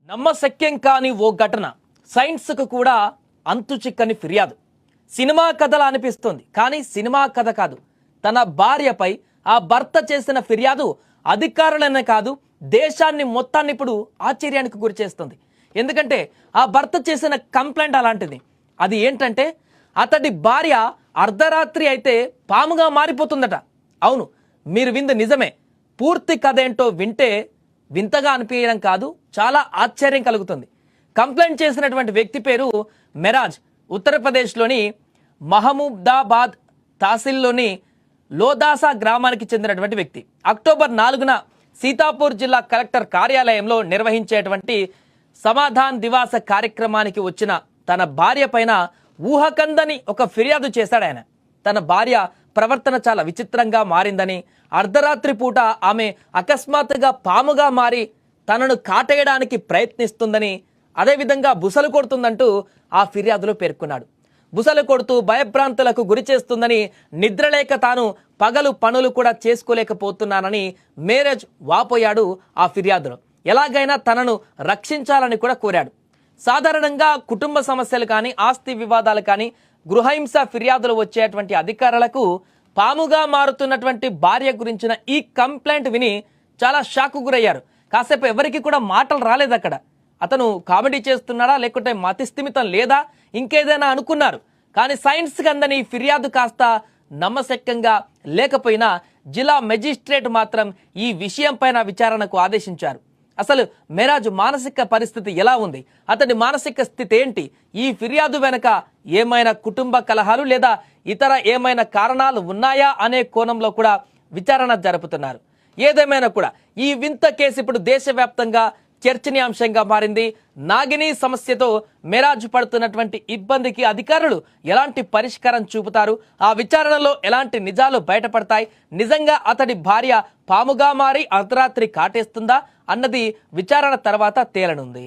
నమ్మశక్యం కాని ఓ ఘటన సైన్స్కు కూడా అంతు చిక్కని ఫిర్యాదు. సినిమా కథలా అనిపిస్తుంది, కానీ సినిమా కథ కాదు. తన భార్యపై ఆ భర్త చేసిన ఫిర్యాదు అధికారులనే కాదు, దేశాన్ని మొత్తాన్ని ఇప్పుడు ఆశ్చర్యానికి గురి చేస్తుంది. ఎందుకంటే ఆ భర్త చేసిన కంప్లైంట్ అలాంటిది. అది ఏంటంటే అతడి భార్య అర్ధరాత్రి అయితే పాముగా మారిపోతుందట. అవును, మీరు వింది నిజమే. పూర్తి కథ ఏంటో వింటే వింతగా అనిపించడం కాదు, చాలా ఆశ్చర్యం కలుగుతుంది. కంప్లైంట్ చేసినటువంటి వ్యక్తి పేరు మెరాజ్. ఉత్తరప్రదేశ్లోని మహమూదాబాద్ తహసీల్లోని లోదాసా గ్రామానికి చెందినటువంటి వ్యక్తి. అక్టోబర్ 4న సీతాపూర్ జిల్లా కలెక్టర్ కార్యాలయంలో నిర్వహించేటువంటి సమాధాన్ దివాస కార్యక్రమానికి వచ్చిన తన భార్య పైన ఊహకందని ఒక ఫిర్యాదు చేశాడు ఆయన. తన భార్య ప్రవర్తన చాలా విచిత్రంగా మారిందని, అర్ధరాత్రి పూట ఆమె అకస్మాత్తుగా పాముగా మారి తనను కాటేయడానికి ప్రయత్నిస్తుందని, అదేవిధంగా బుసలు కొడుతుందంటూ ఆ ఫిర్యాదులో పేర్కొన్నాడు. బుసలు కొడుతూ భయభ్రాంతులకు గురి చేస్తుందని, నిద్రలేక తాను పగలు పనులు కూడా చేసుకోలేకపోతున్నానని మేరేజ్ వాపోయాడు ఆ ఫిర్యాదులో. ఎలాగైనా తనను రక్షించాలని కూడా కోరాడు. సాధారణంగా కుటుంబ సమస్యలు కానీ, ఆస్తి వివాదాలు కానీ, గృహహింస ఫిర్యాదులు వచ్చేటువంటి అధికారులకు పాముగా మారుతున్నటువంటి భార్య గురించిన ఈ కంప్లైంట్ విని చాలా షాక్ గురయ్యారు. కాసేపు ఎవరికి కూడా మాటలు రాలేదు అక్కడ. అతను కామెడీ చేస్తున్నాడా, లేకుంటే మతిస్థిమితం లేదా, ఇంకేదైనా అనుకున్నారు. కానీ సైన్స్కి అందని ఫిర్యాదు కాస్త నమ్మశక్యంగా లేకపోయినా జిల్లా మెజిస్ట్రేట్ మాత్రం ఈ విషయం పైన విచారణకు ఆదేశించారు. అసలు మెరాజ్ మానసిక పరిస్థితి ఎలా ఉంది, అతడి మానసిక స్థితి ఏంటి, ఈ ఫిర్యాదు వెనక ఏమైనా కుటుంబ కలహాలు లేదా ఇతర ఏమైనా కారణాలు ఉన్నాయా అనే కోణంలో కూడా విచారణ జరుపుతున్నారు. ఏదేమైనా కూడా ఈ వింత కేసు ఇప్పుడు దేశవ్యాప్తంగా చర్చనీయాంశంగా మారింది. నాగిని సమస్యతో మెరాజ్ పడుతున్నటువంటి ఇబ్బందికి అధికారులు ఎలాంటి పరిష్కారం చూపుతారు, ఆ విచారణలో ఎలాంటి నిజాలు బయటపడతాయి, నిజంగా అతడి భార్య పాముగా మారి అర్ధరాత్రి కాటేస్తుందా అన్నది విచారణ తర్వాత తేలనుంది.